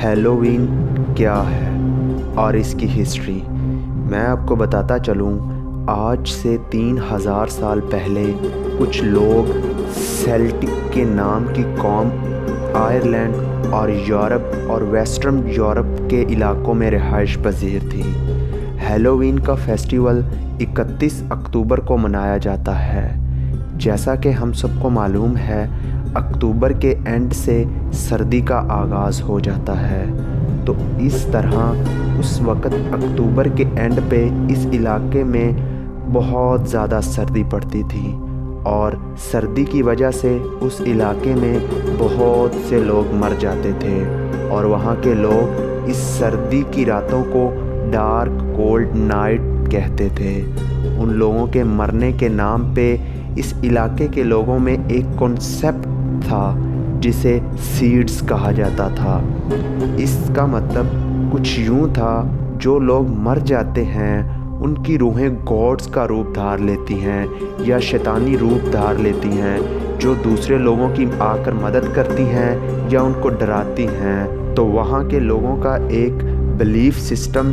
Halloween کیا ہے اور اس کی ہسٹری میں آپ کو بتاتا چلوں۔ آج سے 3000 سال پہلے کچھ لوگ سیلٹک کے نام کی قوم آئرلینڈ اور یورپ اور ویسٹرن یورپ کے علاقوں میں رہائش پذیر تھی۔ ہیلووین کا فیسٹیول 31 اکتوبر کو منایا جاتا ہے۔ جیسا کہ ہم سب کو معلوم ہے، اکتوبر کے اینڈ سے سردی کا آغاز ہو جاتا ہے، تو اس طرح اس وقت اکتوبر کے اینڈ پہ اس علاقے میں بہت زیادہ سردی پڑتی تھی، اور سردی کی وجہ سے اس علاقے میں بہت سے لوگ مر جاتے تھے، اور وہاں کے لوگ اس سردی کی راتوں کو ڈارک کولڈ نائٹ کہتے تھے۔ ان لوگوں کے مرنے کے نام پہ اس علاقے کے لوگوں میں ایک کنسیپٹ تھا جسے سیڈز کہا جاتا تھا۔ اس کا مطلب کچھ یوں تھا، جو لوگ مر جاتے ہیں ان کی روحیں گاڈز کا روپ دھار لیتی ہیں یا شیطانی روپ دھار لیتی ہیں، جو دوسرے لوگوں کی آ کر مدد کرتی ہیں یا ان کو ڈراتی ہیں۔ تو وہاں کے لوگوں کا ایک بلیف سسٹم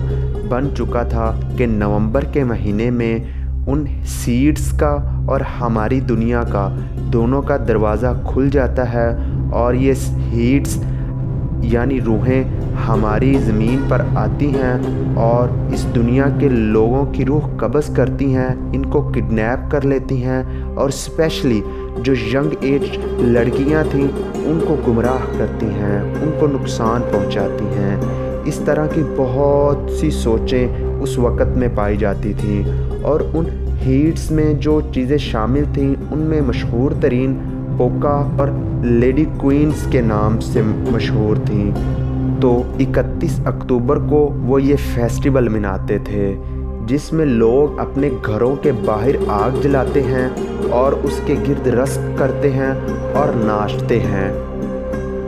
بن چکا تھا کہ نومبر کے مہینے میں ان سیڈز کا اور ہماری دنیا کا دونوں کا دروازہ کھل جاتا ہے، اور یہ سیڈز یعنی روحیں ہماری زمین پر آتی ہیں اور اس دنیا کے لوگوں کی روح قبض کرتی ہیں، ان کو کڈنیپ کر لیتی ہیں، اور اسپیشلی جو ینگ ایج لڑکیاں تھیں ان کو گمراہ کرتی ہیں، ان کو نقصان پہنچاتی ہیں۔ اس طرح کی بہت سی سوچیں اس وقت میں پائی جاتی تھیں، اور ان ہیٹس میں جو چیزیں شامل تھیں ان میں مشہور ترین پوکا اور لیڈی کوئنز کے نام سے مشہور تھیں۔ تو 31 اکتوبر کو وہ یہ فیسٹیول مناتے تھے، جس میں لوگ اپنے گھروں کے باہر آگ جلاتے ہیں اور اس کے گرد رقص کرتے ہیں اور ناچتے ہیں،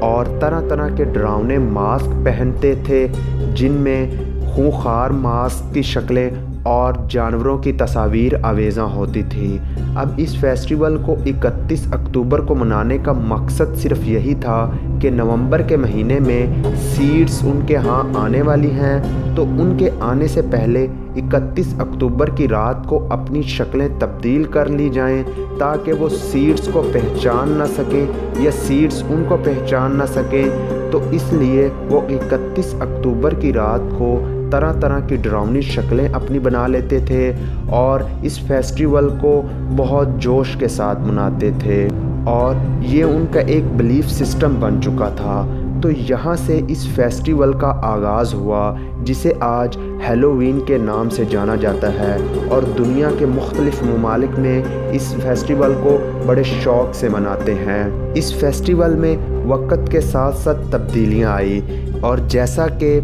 اور طرح طرح کے ڈراؤنے ماسک پہنتے تھے، جن میں خونخوار ماسک کی شکلیں اور جانوروں کی تصاویر آویزاں ہوتی تھی۔ اب اس فیسٹیول کو 31 اکتوبر کو منانے کا مقصد صرف یہی تھا کہ نومبر کے مہینے میں سیڈز ان کے ہاں آنے والی ہیں، تو ان کے آنے سے پہلے 31 اکتوبر کی رات کو اپنی شکلیں تبدیل کر لی جائیں، تاکہ وہ سیڈز کو پہچان نہ سکیں یا سیڈز ان کو پہچان نہ سکیں۔ تو اس لیے وہ 31 اکتوبر کی رات کو طرح طرح کی ڈراؤنی شکلیں اپنی بنا لیتے تھے، اور اس فیسٹیول کو بہت جوش کے ساتھ مناتے تھے، اور یہ ان کا ایک بلیف سسٹم بن چکا تھا۔ تو یہاں سے اس فیسٹیول کا آغاز ہوا، جسے آج ہیلووین کے نام سے جانا جاتا ہے، اور دنیا کے مختلف ممالک میں اس فیسٹیول کو بڑے شوق سے مناتے ہیں۔ اس فیسٹیول میں وقت کے ساتھ ساتھ تبدیلیاں آئی، اور جیسا کہ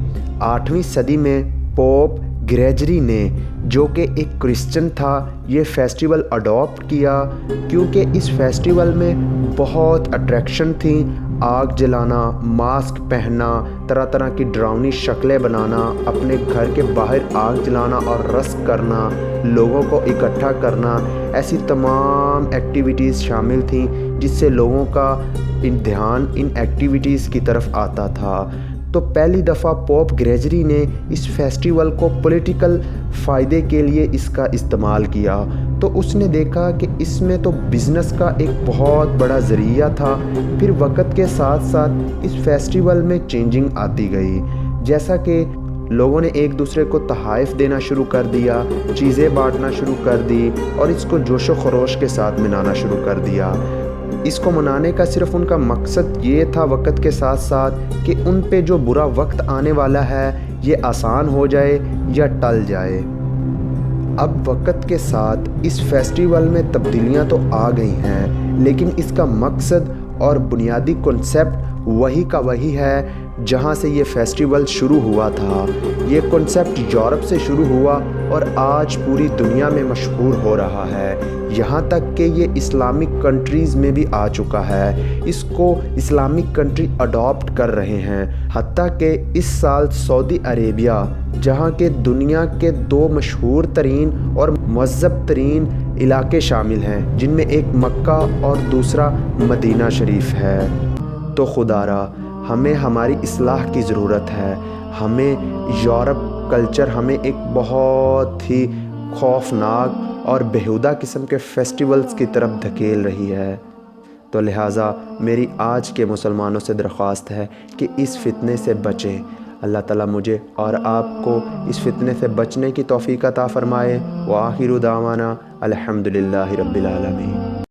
8ویں صدی میں پوپ گریگری نے، جو کہ ایک کرسچن تھا، یہ فیسٹیول اڈاپٹ کیا، کیونکہ اس فیسٹیول میں بہت اٹریکشن تھیں، آگ جلانا، ماسک پہننا، طرح طرح کی ڈراؤنی شکلیں بنانا، اپنے گھر کے باہر آگ جلانا اور رقص کرنا، لوگوں کو اکٹھا کرنا، ایسی تمام ایکٹیویٹیز شامل تھیں جس سے لوگوں کا دھیان ان ایکٹیویٹیز کی طرف آتا تھا۔ تو پہلی دفعہ پوپ گریگری نے اس فیسٹیول کو پولیٹیکل فائدے کے لیے اس کا استعمال کیا، تو اس نے دیکھا کہ اس میں تو بزنس کا ایک بہت بڑا ذریعہ تھا۔ پھر وقت کے ساتھ ساتھ اس فیسٹیول میں چینجنگ آتی گئی، جیسا کہ لوگوں نے ایک دوسرے کو تحائف دینا شروع کر دیا، چیزیں بانٹنا شروع کر دی، اور اس کو جوش و خروش کے ساتھ منانا شروع کر دیا۔ اس کو منانے کا صرف ان کا مقصد یہ تھا وقت کے ساتھ ساتھ کہ ان پہ جو برا وقت آنے والا ہے یہ آسان ہو جائے یا ٹل جائے۔ اب وقت کے ساتھ اس فیسٹیول میں تبدیلیاں تو آ گئی ہیں، لیکن اس کا مقصد اور بنیادی کنسیپٹ وہی کا وہی ہے جہاں سے یہ فیسٹیول شروع ہوا تھا۔ یہ کنسیپٹ یورپ سے شروع ہوا اور آج پوری دنیا میں مشہور ہو رہا ہے، یہاں تک کہ یہ اسلامک کنٹریز میں بھی آ چکا ہے۔ اس کو اسلامک کنٹری اڈاپٹ کر رہے ہیں، حتیٰ کہ اس سال سعودی عربیہ، جہاں کے دنیا کے 2 مشہور ترین اور مہذب ترین علاقے شامل ہیں، جن میں ایک مکہ اور دوسرا مدینہ شریف ہے۔ تو خدا را ہمیں ہماری اصلاح کی ضرورت ہے۔ ہمیں یورپ کلچر ہمیں ایک بہت ہی خوفناک اور بیہودہ قسم کے فیسٹیولز کی طرف دھکیل رہی ہے۔ تو لہٰذا میری آج کے مسلمانوں سے درخواست ہے کہ اس فتنے سے بچیں۔ اللہ تعالیٰ مجھے اور آپ کو اس فتنے سے بچنے کی توفیق عطا فرمائے۔ وآخر دعوانا الحمدللہ رب العالمین۔